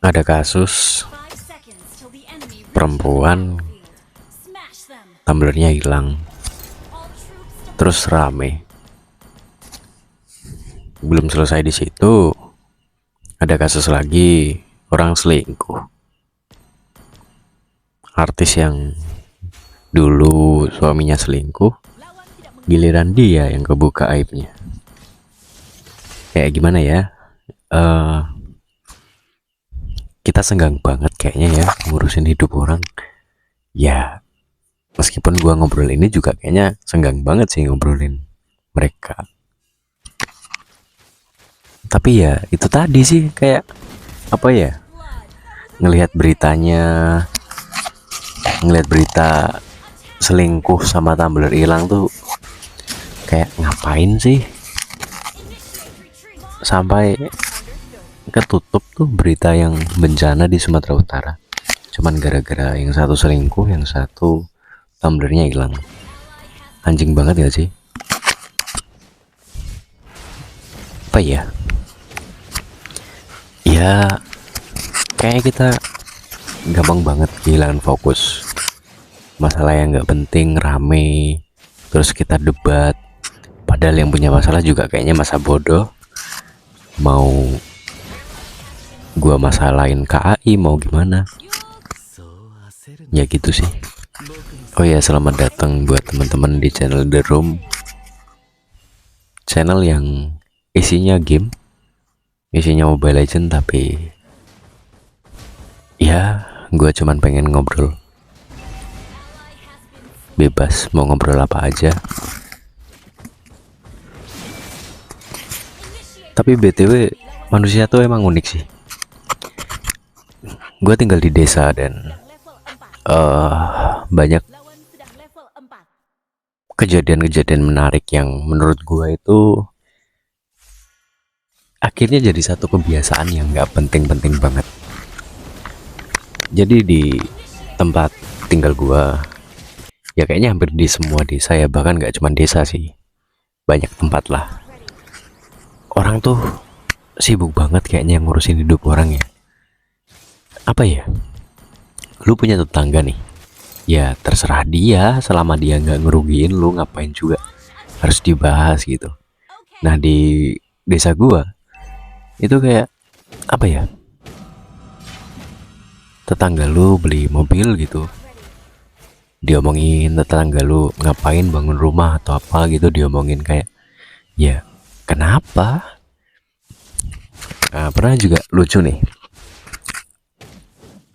Ada kasus perempuan tumblernya hilang, terus rame. Belum selesai di situ, ada kasus lagi orang selingkuh. Artis yang dulu suaminya selingkuh, giliran dia yang kebuka aibnya. Kayak gimana ya? Kita senggang banget kayaknya ya ngurusin hidup orang. Ya, meskipun gua ngobrol ini juga kayaknya senggang banget sih ngobrolin mereka. Tapi ya itu tadi sih, kayak apa ya, ngelihat berita selingkuh sama tumbler hilang tuh kayak ngapain sih sampai ketutup tuh berita yang bencana di Sumatera Utara cuman gara-gara yang satu selingkuh, yang satu tumblernya hilang. Anjing banget gak sih? Apa ya, kayak kita gampang banget kehilangan fokus. Masalah yang gak penting rame, terus kita debat, padahal yang punya masalah juga kayaknya masa bodoh. Mau gua masalahin KAI mau gimana ya gitu sih. Oh ya, selamat datang buat teman-teman di channel The Room, channel yang isinya game, isinya Mobile Legend. Tapi ya gua cuman pengen ngobrol bebas, mau ngobrol apa aja. Tapi BTW manusia tuh emang unik sih. Gue tinggal di desa dan banyak kejadian-kejadian menarik yang menurut gue itu akhirnya jadi satu kebiasaan yang gak penting-penting banget. Jadi di tempat tinggal gue, ya kayaknya hampir di semua desa ya, bahkan gak cuma desa sih, banyak tempat lah, orang tuh sibuk banget kayaknya ngurusin hidup orang ya. Apa ya, lu punya tetangga nih, ya terserah dia, selama dia nggak ngerugiin lu ngapain juga harus dibahas gitu. Nah di desa gua itu kayak apa ya, tetangga lu beli mobil gitu, diomongin. Tetangga lu ngapain bangun rumah atau apa gitu, diomongin. Kayak ya kenapa. Nah, pernah juga lucu nih,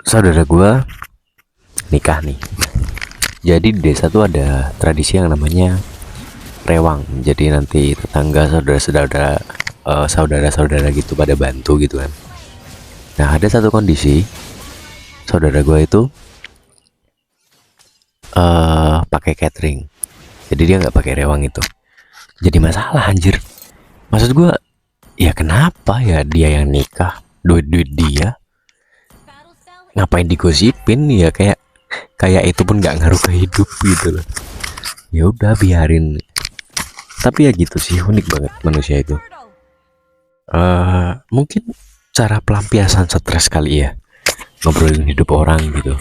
saudara gua nikah nih. Jadi di desa tuh ada tradisi yang namanya rewang. Jadi nanti tetangga, saudara-saudara gitu pada bantu gitu kan. Nah ada satu kondisi, saudara gua itu pakai catering, jadi dia nggak pakai rewang itu. Jadi masalah anjir. Maksud gua, ya kenapa ya dia yang nikah, duit dia, ngapain digosipin ya, kayak itu pun nggak ngaruh ke hidup gitu loh. Ya udah biarin. Tapi ya gitu sih, unik banget manusia itu. Mungkin cara pelampiasan stres kali ya, ngobrolin hidup orang gitu.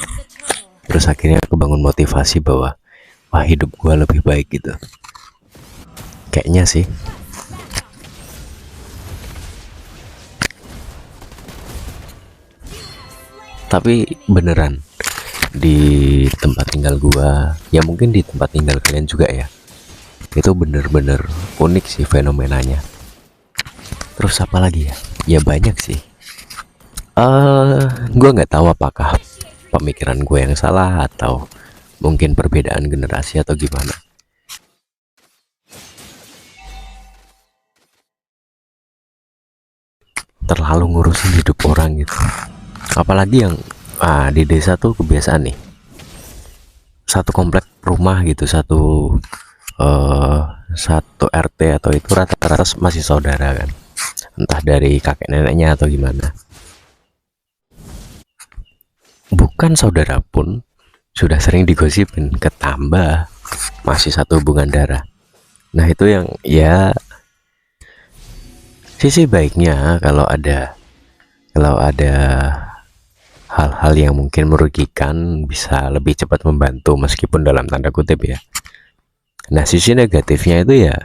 Terus akhirnya kebangun motivasi bahwa wah hidup gua lebih baik gitu. Kayaknya sih. Tapi beneran di tempat tinggal gua, ya mungkin di tempat tinggal kalian juga ya, itu bener-bener unik sih fenomenanya. Terus apa lagi ya? Ya banyak sih. Gua nggak tahu apakah pemikiran gue yang salah atau mungkin perbedaan generasi atau gimana. Terlalu ngurusin hidup orang gitu. Apalagi yang di desa tuh kebiasaan nih, satu komplek rumah gitu, satu RT atau itu rata-rata masih saudara kan, entah dari kakek neneknya atau gimana. Bukan saudara pun sudah sering digosipin, ketambah masih satu hubungan darah. Nah itu yang ya sisi baiknya, kalau ada Kalau ada hal-hal yang mungkin merugikan, bisa lebih cepat membantu meskipun dalam tanda kutip ya. Nah, sisi negatifnya itu ya,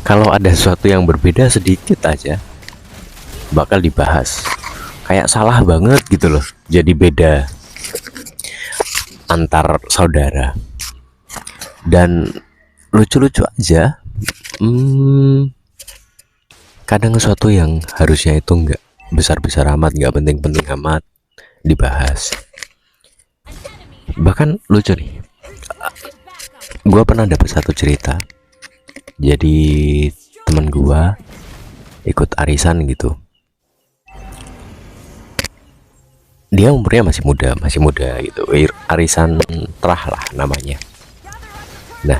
kalau ada sesuatu yang berbeda sedikit aja bakal dibahas. Kayak salah banget gitu loh. Jadi beda antar saudara. Dan lucu-lucu aja. Kadang sesuatu yang harusnya itu nggak besar-besar amat, nggak penting-penting amat dibahas. Bahkan lucu nih, gue pernah dapet satu cerita. Jadi temen gue ikut arisan gitu. Dia umurnya masih muda gitu. Arisan terah lah namanya. Nah,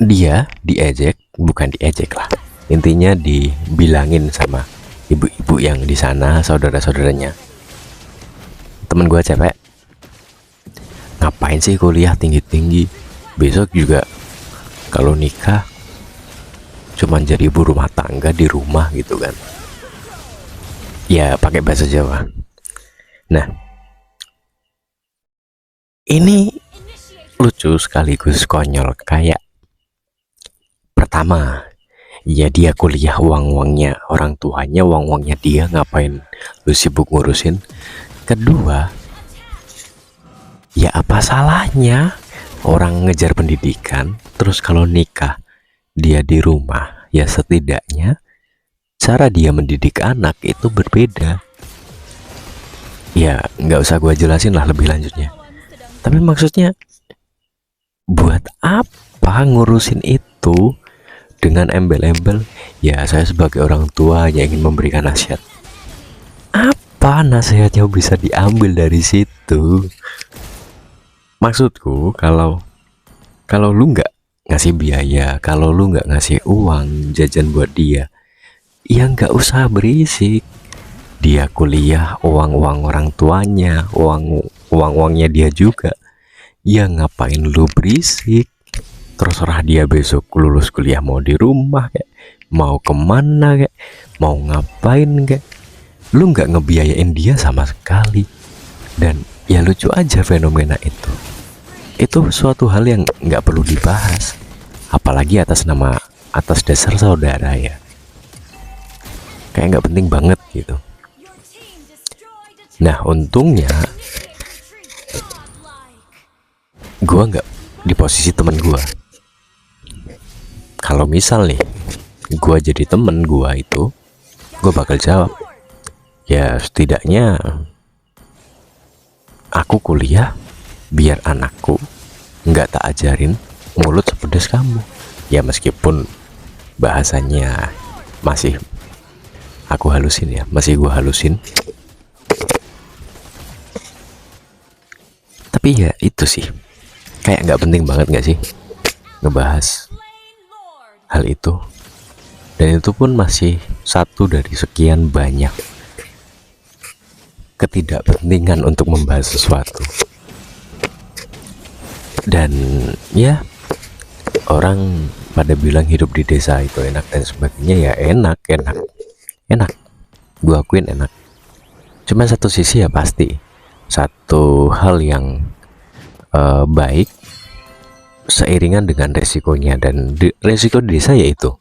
dia diejek, bukan diejek lah. Intinya dibilangin sama ibu-ibu yang di sana, saudara-saudaranya. Temen gue cewek, ngapain sih kuliah tinggi-tinggi? Besok juga kalau nikah cuman jadi ibu rumah tangga di rumah gitu kan. Ya pakai bahasa Jawa. Nah, ini lucu sekaligus konyol. Kayak pertama, ya dia kuliah uang-uangnya orang tuanya, uang-uangnya dia, ngapain lu sibuk ngurusin? Kedua, ya apa salahnya orang ngejar pendidikan, terus kalau nikah dia di rumah, ya setidaknya cara dia mendidik anak itu berbeda. Ya nggak usah gue jelasin lah lebih lanjutnya. Tapi maksudnya buat apa ngurusin itu dengan embel-embel? Ya saya sebagai orang tua hanya ingin memberikan nasihat. Apa nasihatnya bisa diambil dari situ? Maksudku kalau lu nggak ngasih biaya, kalau lu nggak ngasih uang jajan buat dia, ya nggak usah berisik. Dia kuliah uang orang tuanya, uangnya dia juga. Ya ngapain lu berisik? Terserah dia besok lulus kuliah mau di rumah kayak, mau kemana kayak, mau ngapain kayak. Lu nggak ngebiayain dia sama sekali. Dan ya lucu aja fenomena itu. Itu suatu hal yang nggak perlu dibahas, apalagi atas dasar saudara ya. Kayak nggak penting banget gitu. Nah untungnya gue nggak di posisi temen gue. Kalau misal nih gue jadi temen gue itu, gue bakal jawab, ya setidaknya aku kuliah biar anakku nggak tak ajarin mulut sepedas kamu. Ya meskipun bahasanya masih aku halusin ya, masih gue halusin. Tapi ya itu sih, kayak nggak penting banget nggak sih ngebahas hal itu. Dan itu pun masih satu dari sekian banyak ketidakpentingan untuk membahas sesuatu. Dan ya orang pada bilang hidup di desa itu enak dan sebagainya. Ya enak gue akuin enak. Cuma satu sisi ya pasti satu hal yang baik seiringan dengan resikonya. Dan resiko di desa yaitu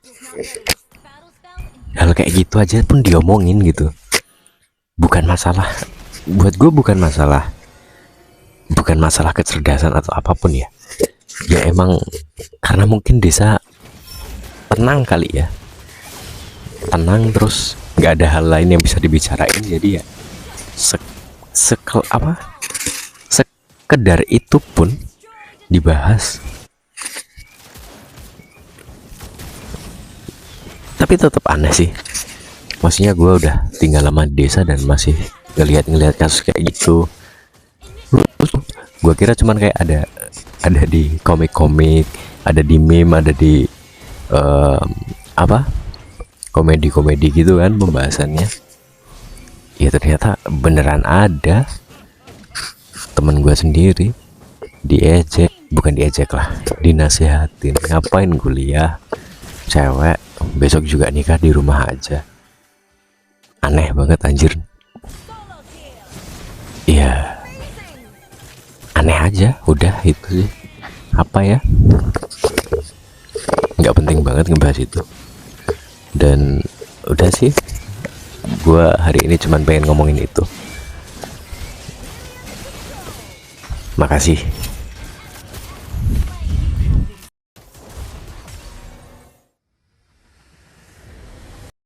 hal kayak gitu aja pun diomongin gitu. Bukan masalah, buat gue bukan masalah kecerdasan atau apapun ya. Ya emang karena mungkin desa tenang kali ya, tenang, terus nggak ada hal lain yang bisa dibicarain, jadi ya sekedar itu pun dibahas. Tapi tetap aneh sih, maksudnya gue udah tinggal lama di desa dan masih ngelihat kasus kayak gitu. Gue kira cuman kayak ada di komik-komik, ada di meme, ada di komedi-komedi gitu kan pembahasannya. Ya ternyata beneran ada. Temen gue sendiri bukan diejek lah, dinasehatin, ngapain kuliah cewek besok juga nikah di rumah aja. Aneh banget anjir. Iya, aneh aja, udah itu sih. Apa ya, nggak penting banget ngebahas itu. Dan udah sih, gua hari ini cuman pengen ngomongin itu. Makasih.